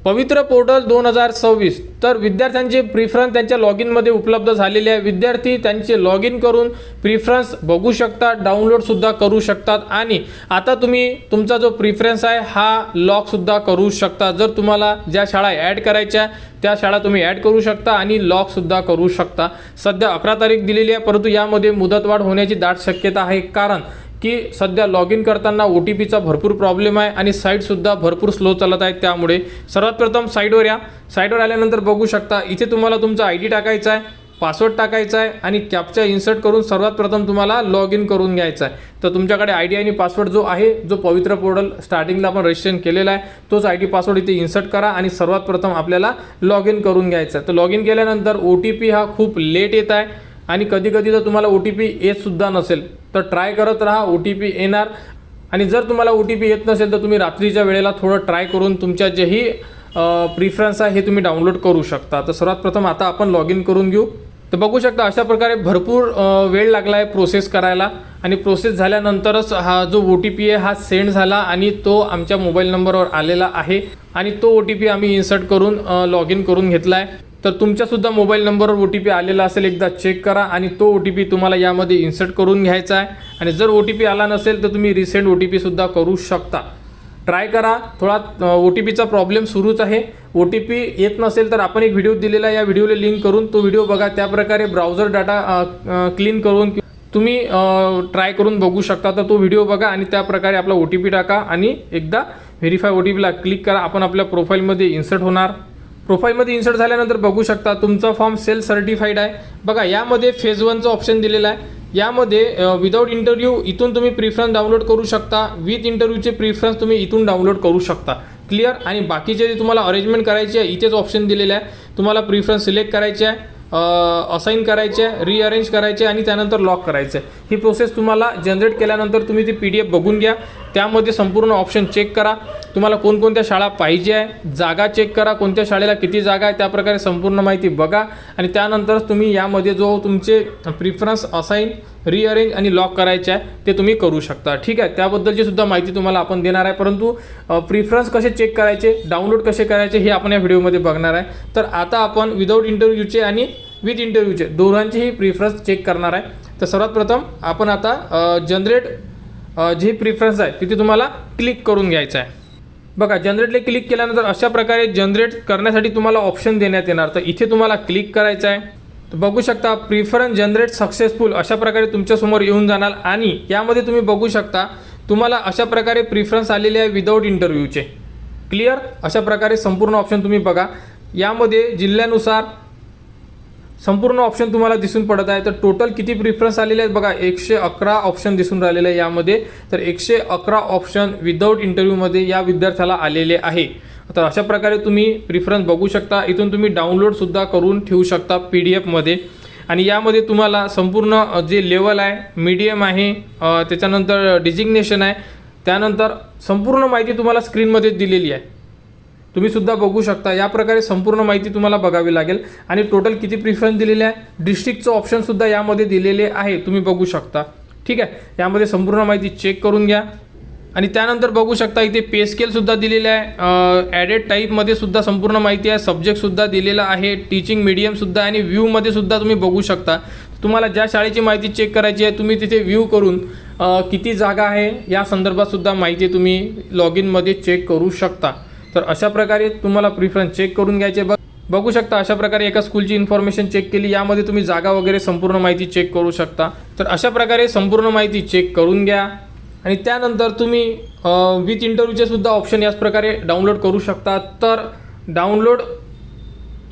पवित्र पोर्टल 2026 तर विद्यार्थ्यांचे प्रिफरन्स त्यांच्या लॉग इनमध्ये उपलब्ध झालेले आहे। विद्यार्थी त्यांचे लॉग इन करून प्रिफरन्स बघू शकतात, डाउनलोडसुद्धा करू शकतात आणि आता तुम्ही तुमचा जो प्रिफरन्स आहे हा लॉकसुद्धा करू शकता। जर तुम्हाला ज्या शाळा ॲड करायच्या त्या शाळा तुम्ही ॲड करू शकता आणि लॉकसुद्धा करू शकता। सध्या 11 तारीख दिलेली आहे, परंतु यामध्ये मुदतवाढ होण्याची दाट शक्यता आहे, कारण की सध्या लॉग इन करताना OTPचा भरपूर प्रॉब्लेम आहे आणि साईटसुद्धा भरपूर स्लो चालत आहे। त्यामुळे सर्वात प्रथम साईटवर या। साईटवर आल्यानंतर बघू शकता इथे तुम्हाला तुमचा ID टाकायचा आहे, पासवर्ड टाकायचा आहे आणि कॅप्चा इन्सर्ट करून सर्वात प्रथम तुम्हाला लॉग इन करून घ्यायचा आहे। तर तुमच्याकडे ID आणि पासवर्ड जो आहे, जो पवित्र पोर्टल स्टार्टिंगला आपण रजिस्ट्रेशन केलेला आहे तोच ID पासवर्ड इथे इन्सर्ट करा आणि सर्वात प्रथम आपल्याला लॉग इन करून घ्यायचा आहे। तर लॉग इन केल्यानंतर OTP हा खूप लेट येत आहे आणि कधी कधी जर तुम्हाला OTP येतसुद्धा नसेल तर ट्राय करत राहा, OTP येणार। आणि जर तुम्हाला OTP येत नसेल तर तुम्ही रात्रीच्या वेळेला थोडं ट्राय करून तुमच्या जेही प्रिफरन्स आहे हे तुम्ही डाउनलोड करू शकता। तर सर्वात प्रथम आता आपण लॉग इन करून घेऊ। तर बघू शकता अशा प्रकारे भरपूर वेळ लागला आहे प्रोसेस करायला आणि प्रोसेस झाल्यानंतरच हा जो OTP आहे हा सेंड झाला आणि तो आमच्या मोबाईल नंबरवर आलेला आहे आणि तो OTP आम्ही इन्सर्ट करून लॉग इन करून घेतला आहे। तर तुमच्यासुद्धा मोबाईल नंबरवर OTP आलेला असेल, एकदा चेक करा आणि तो OTP तुम्हाला यामध्ये इन्सर्ट करून घ्यायचा आहे। आणि जर OTP आला नसेल तर तुम्ही रिसेंड OTPसुद्धा करू शकता। ट्राय करा, थोडा OTPचा प्रॉब्लेम सुरूच आहे। OTP येत नसेल तर आपण एक व्हिडिओ दिलेला आहे, या व्हिडिओला लिंक करून तो व्हिडिओ बघा। त्याप्रकारे ब्राउझर डाटा क्लीन करून तुम्ही ट्राय करून बघू शकता। तर तो व्हिडिओ बघा आणि त्याप्रकारे आपला OTP टाका आणि एकदा व्हेरीफाय OTPला क्लिक करा। आपण आपल्या प्रोफाईलमध्ये इन्सर्ट होणार। प्रोफाईलमध्ये इन्सर्ट झाल्यानंतर बघू शकता तुमचा फॉर्म सेल्फ सर्टिफाईड आहे। बघा यामध्ये फेज 1चा ऑप्शन दिलेला आहे। यामध्ये विदाऊट इंटरव्ह्यू इथून तुम्ही प्रिफरन्स डाउनलोड करू शकता, विथ इंटरव्ह्यूचे प्रिफरन्स तुम्ही इथून डाउनलोड करू शकता। क्लिअर। आणि बाकीचे जे तुम्हाला अरेंजमेंट करायचे आहे इथेच ऑप्शन दिलेले आहे। तुम्हाला प्रिफरन्स सिलेक्ट करायचे आहे, असाइन करायचे आहे, रिअरेंज करायचे आणि त्यानंतर लॉक करायचे आहे। ही प्रोसेस तुम्हाला जनरेट केल्यानंतर तुम्ही ती PDF बघून घ्या, त्यामध्ये संपूर्ण ऑप्शन चेक करा। तुम्हाला कोणकोणत्या शाळा पाहिजे आहे, जागा चेक करा, कोणत्या शाळेला किती जागा आहे, त्याप्रकारे संपूर्ण माहिती बघा आणि त्यानंतर तुम्ही यामध्ये जो तुमचे प्रिफरन्स असाइन, रिअरेंज आणि लॉक करायचे आहे ते तुम्ही करू शकता। ठीक आहे, त्याबद्दलची सुद्धा माहिती तुम्हाला आपण देणार आहे, परंतु प्रिफरन्स कसे चेक करायचे, डाउनलोड कसे करायचे हे आपण या व्हिडिओमध्ये बघणार आहे। तर आता आपण विदाऊट इंटरव्ह्यूचे आणि विथ इंटरव्ह्यूचे दोघांचेही प्रिफरन्स चेक करणार आहे। तर सर्वात प्रथम आपण आता जनरेट जे प्रिफरन्स आहे तिथे तुम्हाला क्लिक करून घ्यायचं आहे। बघा जनरेटला क्लिक केल्यानंतर अशा प्रकारे जनरेट करण्यासाठी तुम्हाला ऑप्शन देण्यात येणार, तर इथे तुम्हाला क्लिक करायचं आहे। तर बघू शकता प्रिफरन्स जनरेट सक्सेसफुल अशा प्रकारे तुमच्यासमोर येऊन जाणार आणि यामध्ये तुम्ही बघू शकता तुम्हाला अशा प्रकारे प्रिफरन्स आलेले आहे विदाऊट इंटरव्ह्यूचे। क्लिअर। अशा प्रकारे संपूर्ण ऑप्शन तुम्ही बघा, यामध्ये जिल्ह्यानुसार संपूर्ण ऑप्शन तुम्हाला दिसून पडत आहे। तर टोटल किती प्रिफरन्स आलेले आहेत बघा, 111 ऑप्शन दिसून राहिलेले आहे यामध्ये। तर 111 ऑप्शन विदाऊट इंटरव्ह्यूमध्ये या विद्यार्थ्याला आलेले आहे। तर अशा प्रकारे तुम्ही प्रिफरन्स बघू शकता। इथून तुम्ही डाउनलोडसुद्धा करून ठेवू शकता PDF मध्ये आणि यामध्ये तुम्हाला संपूर्ण जे लेवल आहे, मीडियम आहे, त्याच्यानंतर डिजिग्नेशन आहे, त्यानंतर संपूर्ण माहिती तुम्हाला स्क्रीनमध्ये दिलेली आहे, तुम्ही सुद्धा बघू शकता। या प्रकारे संपूर्ण माहिती तुम्हाला बघावी लागेल आणि टोटल किती प्रिफरन्स दिलेले आहे, डिस्ट्रिक्टचं ऑप्शन सुद्धा यामध्ये दिलेले आहे, तुम्ही बघू शकता। ठीक आहे, यामध्ये संपूर्ण माहिती चेक करून घ्या आणि त्यानंतर बघू शकता इथे पे स्केल सुद्धा दिलेले आहे, ॲडेड टाईपमध्ये सुद्धा संपूर्ण माहिती आहे, सब्जेक्टसुद्धा दिलेला आहे, टीचिंग मीडियमसुद्धा आणि व्ह्यूमध्ये सुद्धा तुम्ही बघू शकता। तुम्हाला ज्या शाळेची माहिती चेक करायची आहे तुम्ही तिथे व्ह्यू करून किती जागा आहे या संदर्भात सुद्धा माहिती तुम्ही लॉग इनमध्ये चेक करू शकता। तर अशा प्रकारे तुम्हाला प्रिफरन्स चेक करून घ्यायचे। बघू शकता अशा प्रकारे एका स्कूलची इन्फॉर्मेशन चेक केली, यामध्ये तुम्ही जागा वगैरे संपूर्ण माहिती चेक करू शकता। तर अशा प्रकारे संपूर्ण माहिती चेक करून घ्या आणि त्यानंतर तुम्ही विथ इंटरव्ह्यूचे सुद्धा ऑप्शन याच प्रकारे डाउनलोड करू शकता। तर डाउनलोड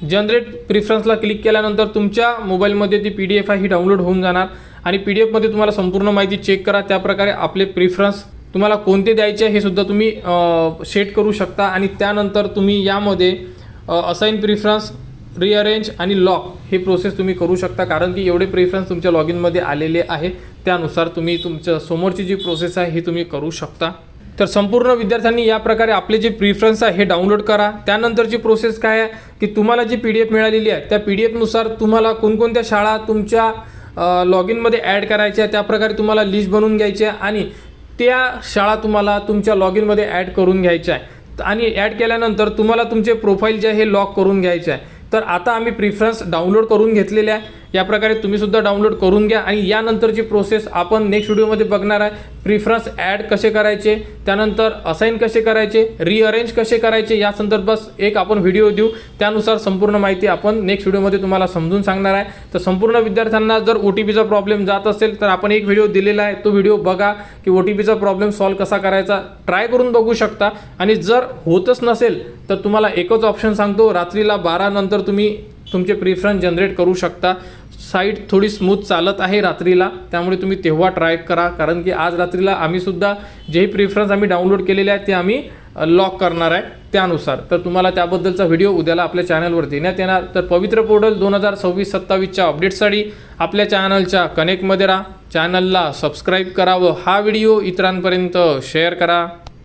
जनरेट प्रिफरन्सला क्लिक केल्यानंतर तुमच्या मोबाईलमध्ये ती PDF आहे ही डाउनलोड होऊन जाणार आणि PDF मध्ये तुम्हाला संपूर्ण माहिती चेक करा, त्याप्रकारे आपले प्रिफरन्स तुम्हाला कोणते द्यायचे हे सुद्धा तुम्ही सेट करू शकता आणि त्यानंतर तुम्ही यामध्ये असाइन प्रिफरन्स, रिअरेंज आणि लॉक हे प्रोसेस तुम्ही करू शकता, कारण की एवढे प्रिफरन्स तुमच्या लॉग इनमध्ये आलेले आहे, त्यानुसार तुम्ही तुमच्या समोरची जी प्रोसेस आहे ही तुम्ही करू शकता। तर संपूर्ण विद्यार्थ्यांनी या प्रकारे आपले जे प्रिफरन्स आहे हे डाउनलोड करा। त्यानंतरची प्रोसेस काय आहे की तुम्हाला जी PDF मिळालेली आहे त्या PDF नुसार तुम्हाला कोणकोणत्या शाळा तुमच्या लॉग इनमध्ये ॲड करायच्या आहे त्याप्रकारे तुम्हाला लिस्ट बनवून घ्यायची आहे आणि त्या शाळा तुम्हाला तुमच्या लॉग इनमध्ये ॲड करून घ्यायच्या आहे। आणि ॲड केल्यानंतर तुम्हाला तुमचे प्रोफाईल जे आहे हे लॉक करून घ्यायचे आहे. तर आता आम्ही प्रिफरन्स डाउनलोड करून घेतलेले आहे. या प्रकारे तुम्ही सुद्धा डाउनलोड करून घ्या आणि यानंतरची प्रोसेस आपण नेक्स्ट व्हिडिओमध्ये बघणार आहे. प्रिफरन्स ॲड कसे करायचे, त्यानंतर असाइन कसे करायचे, रिअरेंज कसे करायचे या संदर्भात एक आपण व्हिडिओ देऊ. त्यानुसार संपूर्ण माहिती आपण नेक्स्ट व्हिडिओमध्ये तुम्हाला समजून सांगणार आहे. तर संपूर्ण विद्यार्थ्यांना जर OTPचा प्रॉब्लेम जात असेल तर आपण एक व्हिडिओ दिलेला आहे, तो व्हिडिओ बघा की OTPचा प्रॉब्लेम सॉल्व्ह कसा करायचा ट्राय करून बघू शकता. आणि जर होतच नसेल तर तुम्हाला एकच ऑप्शन सांगतो, रात्रीला 12 नंतर तुम्ही तुमचे प्रिफरन्स जनरेट करू शकता. साईट थोडी स्मूथ चालत आहे रात्रीला, त्यामुळे तुम्ही तेव्हा ट्राय करा. कारण की आज रात्रीला आम्ही सुद्धा जेही प्रिफरन्स आम्ही डाउनलोड केलेले आहेत ते आम्ही लॉक करणार आहे त्यानुसार. तर तुम्हाला त्याबद्दलचा व्हिडिओ उद्याला आपल्या चॅनलवर देण्यात येणार. तर पवित्र पोर्टल 2026-27च्या अपडेट्ससाठी आपल्या चॅनलच्या कनेक्टमध्ये राहा. चॅनलला सबस्क्राईब करा व हा व्हिडिओ इतरांपर्यंत शेअर करा.